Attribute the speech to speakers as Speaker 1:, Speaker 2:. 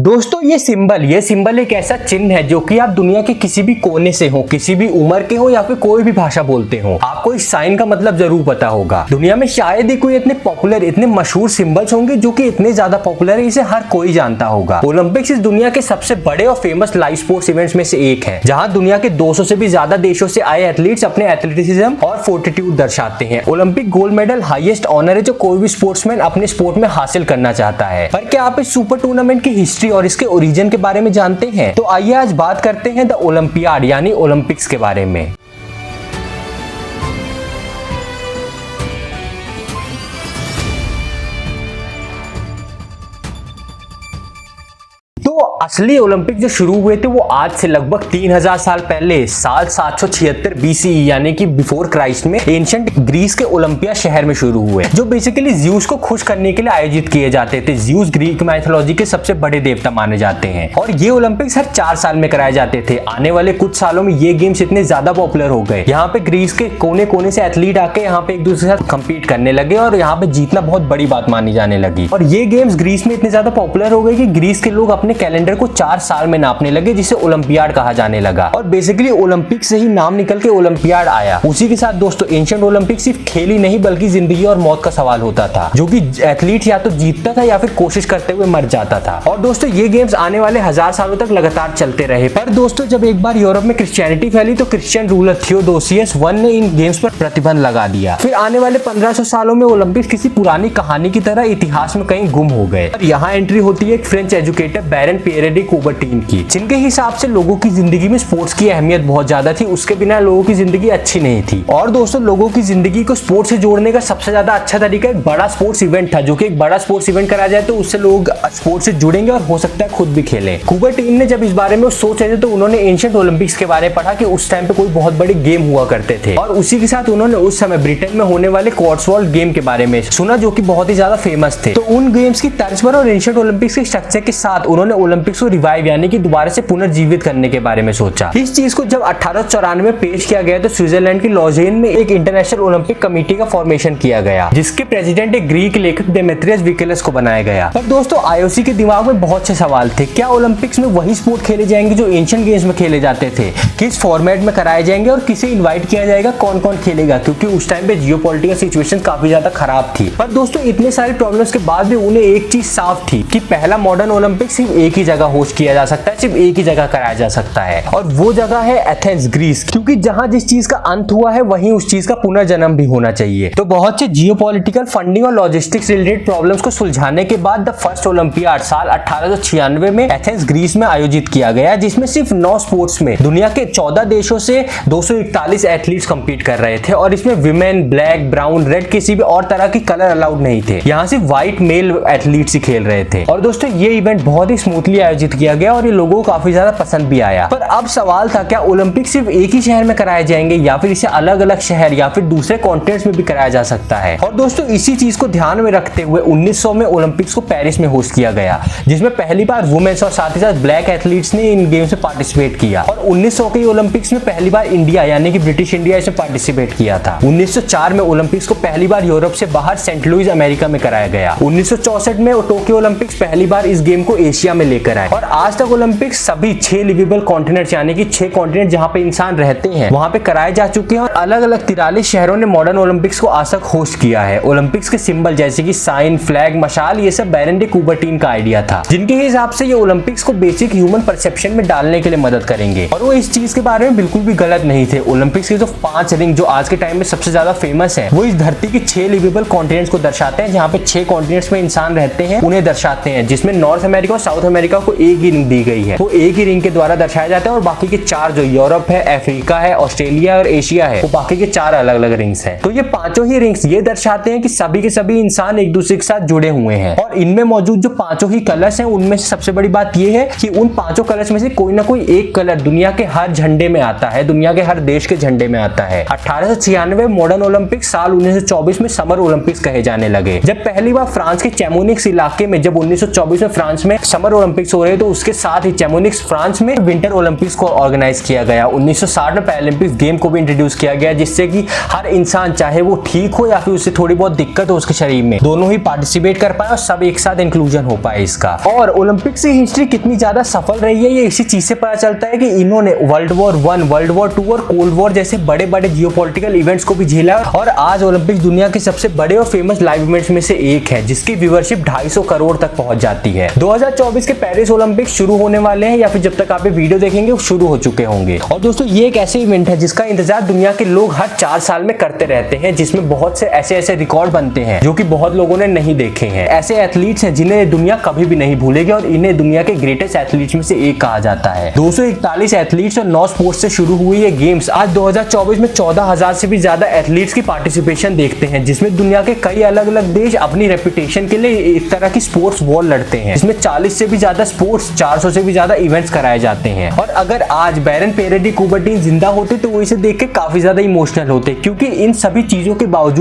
Speaker 1: दोस्तों ये सिंबल एक ऐसा चिन्ह है जो कि आप दुनिया के किसी भी कोने से हो, किसी भी उम्र के हो या फिर कोई भी भाषा बोलते हो, आपको इस साइन का मतलब जरूर पता होगा। दुनिया में शायद ही कोई इतने पॉपुलर, इतने मशहूर सिंबल्स होंगे जो कि इतने ज्यादा पॉपुलर है, इसे हर कोई जानता होगा। ओलंपिक्स इस दुनिया के सबसे बड़े और फेमस लाइव स्पोर्ट्स इवेंट्स में से एक है, जहां दुनिया के 200 से भी ज्यादा देशों से आए एथलीट्स अपने एथलेटिसिज्म और फोर्टिट्यूड दर्शाते हैं। Olympic gold medal highest honour है जो कोई भी स्पोर्ट्समैन अपने स्पोर्ट में हासिल करना चाहता है। पर क्या आप इस सुपर टूर्नामेंट की हिस्ट्री और इसके ओरिजिन के बारे में जानते हैं? तो आइए आज बात करते हैं द ओलंपियाड यानी ओलंपिक्स के बारे में। असली ओलंपिक जो शुरू हुए थे वो आज से लगभग 3000 साल पहले साल 776 बीसीई यानी कि बिफोर क्राइस्ट में एंशिएंट ग्रीस के ओलंपिया शहर में शुरू हुए, जो बेसिकली ज़्यूस को खुश करने के लिए आयोजित किए जाते थे। ज़्यूस ग्रीक माइथोलॉजी के सबसे बड़े देवता माने जाते हैं और ये ओलंपिक्स हर 4 साल में कराए जाते थे। आने वाले कुछ सालों में ये गेम्स इतने ज्यादा पॉपुलर हो गए, यहाँ पे ग्रीस के कोने कोने से एथलीट आके यहाँ पे एक दूसरे के साथ कम्पीट करने लगे और यहाँ पे जीतना बहुत बड़ी बात मानी जाने लगी। और ये गेम्स ग्रीस में इतने ज्यादा पॉपुलर हो गए कि ग्रीस के लोग अपने कैलेंडर को 4 साल में नापने लगे, जिसे ओलंपियाड कहा जाने लगा। और बेसिकली ओलंपिक से ही नाम निकल के ओलंपियाड आया। उसी के साथ दोस्तों एंशिएंट ओलंपिक सिर्फ खेल ही नहीं बल्कि जिंदगी और मौत का सवाल होता था, जो कि एथलीट या तो जीतता था या फिर कोशिश करते हुए मर जाता था। और दोस्तों ये गेम्स आने वाले 1000 सालों तक लगातार चलते रहे। पर दोस्तों जब एक बार यूरोप में क्रिश्चियनिटी फैली तो क्रिश्चियन रूलर थियोडोसियस I ने इन गेम्स पर प्रतिबंध लगा दिया। फिर आने वाले 1500 सालों में ओलंपिक्स किसी पुरानी कहानी की तरह इतिहास में कहीं गुम हो गए। यहाँ एंट्री होती है एक फ्रेंच एजुकेटर बैरन पियरे डी कूबरटीन की, जिनके हिसाब से लोगों की जिंदगी में स्पोर्ट्स की अहमियत बहुत ज्यादा थी, उसके बिना लोगों की जिंदगी अच्छी नहीं थी। और दोस्तों लोगों की जिंदगी को स्पोर्ट्स से जोड़ने का सबसे ज्यादा अच्छा तरीका एक बड़ा स्पोर्ट्स इवेंट था, जो कि एक बड़ा स्पोर्ट्स इवेंट करा जाए तो उससे लोग स्पोर्ट्स से जुड़ेंगे और हो सकता है खुद भी खेलें। कूबरटीन ने जब इस बारे में सोच रहे थे तो उन्होंने एंशिएंट ओलंपिक्स के बारे में पढ़ा कि उस टाइम पे कोई बहुत बड़े गेम हुआ करते थे, और उसी के साथ उन्होंने उस समय ब्रिटेन में होने वाले कॉर्ट्सवॉल्ड गेम के बारे में सुना, जो कि बहुत ही ज्यादा फेमस थे। तो उन गेम्स की तर्ज पर और एंशिएंट ओलंपिक्स के स्ट्रक्चर के साथ उन्होंने ओलंपिक्स को रिवाइव यानी कि दोबारा से पुनर्जीवित करने के बारे में सोचा। इस चीज को जब 1894 में पेश किया गया तो स्विट्जरलैंड की लॉजेन में एक इंटरनेशनल ओलंपिक कमेटी का फॉर्मेशन किया गया, जिसके प्रेसिडेंट एक ग्रीक लेखक डेमेत्रियस विकिलस को बनाया गया। पर दोस्तों आईओसी के दिमाग में बहुत से सवाल थे। क्या ओलंपिक्स में वही स्पोर्ट खेले जाएंगे जो एंशिएंट गेम्स में खेले जाते थे? किस फॉर्मेट में कराए जाएंगे और किसे इन्वाइट किया जाएगा, कौन कौन खेलेगा? क्योंकि उस टाइम पे जियोपॉलिटिकल सिचुएशन काफी ज्यादा खराब थी। पर दोस्तों इतने सारे प्रॉब्लम्स के बाद भी उन्हें एक चीज साफ थी कि पहला मॉडर्न ओलंपिक सिर्फ एक ही जगह होस्ट किया जा सकता है, सिर्फ एक ही जगह कराया जा सकता है, और वो जगह है एथेंस ग्रीस। क्योंकि जहां जिस चीज का अंत हुआ है वहीं उस चीज का पुनर्जन्म भी होना चाहिए। तो बहुत से जियोपॉलिटिकल, फंडिंग और लॉजिस्टिक्स रिलेटेड प्रॉब्लम्स को सुलझाने के बाद द फर्स्ट ओलंपियाड साल 1896 में एथेंस ग्रीस में आयोजित किया गया, जिसमें सिर्फ 9 स्पोर्ट्स में दुनिया के 14 देशों से 241 एथलीट्स कंपीट कर रहे थे, और इसमें विमेन, ब्लैक, ब्राउन, रेड किसी भी और तरह की कलर अलाउड नहीं थे। यहाँ सिर्फ व्हाइट मेल एथलीट्स ही खेल रहे थे। और दोस्तों ये इवेंट बहुत ही स्मूथली आयोजित किया गया और ये लोगों को काफी ज्यादा पसंद भी आया। पर अब सवाल था क्या ओलंपिक सिर्फ एक ही शहर में कराए जाएंगे या फिर इसे अलग अलग शहर या फिर दूसरे कॉन्टिनेंट्स में भी कराया जा सकता है? और दोस्तों इसी चीज को ध्यान में रखते हुए 1900 में ओलंपिक्स को पेरिस में होस्ट किया गया, जिसमें पहली बार वुमेन्स और साथ ही साथ ब्लैक एथलीट्स ने इन गेम्स में पार्टिसिपेट किया। और 1900 के ओलंपिक्स में पहली बार इंडिया यानी कि ब्रिटिश इंडिया इसमें पार्टिसिपेट किया था। 1904 में ओलंपिक्स को पहली बार यूरोप से बाहर सेंट लुइस अमेरिका में कराया गया। 1964 में टोक्यो ओलंपिक्स पहली बार इस गेम को एशिया में लेकर आए। और आज तक ओलंपिक्स सभी 6 लिवेबल कॉन्टिनेंट्स यानी कि 6 कॉन्टिनेंट जहां पे इंसान रहते हैं वहां पे कराए जा चुके हैं, और अलग अलग 43 शहरों ने मॉडर्न ओलंपिक्स को आज तक होस्ट किया है। ओलंपिक्स के सिंबल जैसे कि साइन, फ्लैग, मशाल, ये सब बैरन डी कूबरटीन का आइडिया था, जिनके हिसाब से ये ओलंपिक्स को बेसिक ह्यूमन परसेप्शन में डालने के लिए मदद करेंगे। और वो इस चीज के बारे में बिल्कुल भी गलत नहीं थे। ओलंपिक्स के जो 5 रिंग जो आज के टाइम में सबसे ज्यादा फेमस है, वो इस धरती के 6 लिवेबल कॉन्टिनेंट्स को दर्शाते हैं, जहाँ पे 6 कॉन्टिनेंट्स में इंसान रहते हैं उन्हें दर्शाते हैं, जिसमें नॉर्थ अमेरिका और साउथ अमेरिका को एक ही रिंग दी गई है, वो एक ही रिंग के द्वारा दर्शाया जाता है। और बाकी के 4 जो यूरोप है, अफ्रीका है, ऑस्ट्रेलिया और एशिया है, वो बाकी के 4 अलग अलग रिंग्स हैं। तो ये पांचों ही रिंग्स ये दर्शाते हैं कि सभी के सभी इंसान एक दूसरे के साथ जुड़े हुए हैं। और इनमें मौजूद जो पांचों ही कलर्स हैं उनमें से सबसे बड़ी बात ये है कि उन पांचों कलर्स में से कोई ना कोई एक कलर दुनिया के हर झंडे में आता है, दुनिया के हर देश के झंडे में आता है। 1896 मॉडर्न ओलंपिक्स, साल 1924 में समर ओलंपिक्स कहे जाने लगे। जब पहली बार फ्रांस के चैमोनिक्स इलाके में जब 1924 में फ्रांस में समर ओलंपिक्स हो रहे तो उसके साथ ही चैमोनिक्स फ्रांस में विंटर ओलंपिक्स को ऑर्गेनाइज किया गया। 1960 में पैरालंपिक्स गेम को भी इंट्रोड्यूस किया गया, जिससे कि हर इंसान चाहे वो ठीक हो या फिर उससे थोड़ी बहुत दिक्कत हो उसके शरीर में, दोनों ही पार्टिसिपेट कर पाए और सब एक साथ इंक्लूजन हो पाए इसका। और ओलंपिक्स की हिस्ट्री कितनी ज्यादा सफल रही है ये इसी चीज से पता चलता है कि इन्होंने वर्ल्ड वॉर 1, वर्ल्ड वॉर 2 और कोल्ड वॉर जैसे बड़े बड़े जियोपॉलिटिकल इवेंट्स को भी झेला और आज ओलंपिक्स दुनिया के सबसे बड़े और फेमस लाइव इवेंट्स में से एक है, जिसकी व्यूअरशिप 250 करोड़ तक पहुंच जाती है। 2024 के पेरिस ओलंपिक्स शुरू होने वाले हैं या फिर जब तक आप ये वीडियो देखेंगे वो शुरू हो चुके होंगे। और दोस्तों ये एक ऐसे इवेंट है जिसका इंतजार दुनिया के लोग हर 4 साल में करते रहते हैं, जिसमें बहुत से ऐसे रिकॉर्ड बनते हैं जो कि बहुत लोगों ने नहीं देखे हैं। ऐसे एथलीट्स हैं जिन्हें दुनिया कभी भी नहीं भूलेगी और इन्हें दुनिया के ग्रेटेस्ट एथलीट्स में से एक कहा जाता है। 241 एथलीट्स और 9 स्पोर्ट्स से शुरू हुई ये गेम्स आज 2024 में 14,000 से भी ज्यादा एथलीट्स की पार्टिसिपेशन देखते हैं, जिसमें दुनिया के कई अलग अलग देश अपनी रेपुटेशन के लिए एक तरह की स्पोर्ट्स वॉर लड़ते हैं। इसमें 40 से भी ज्यादा स्पोर्ट्स, 400 से भी ज्यादा इवेंट्स कराए जाते हैं। और अगर आज बैरन पेरे डी कुबर्टीन जिंदा होते तो वो इसे देख के काफी ज्यादा इमोशनल होते, क्योंकि इन सभी चीजों के बावजूद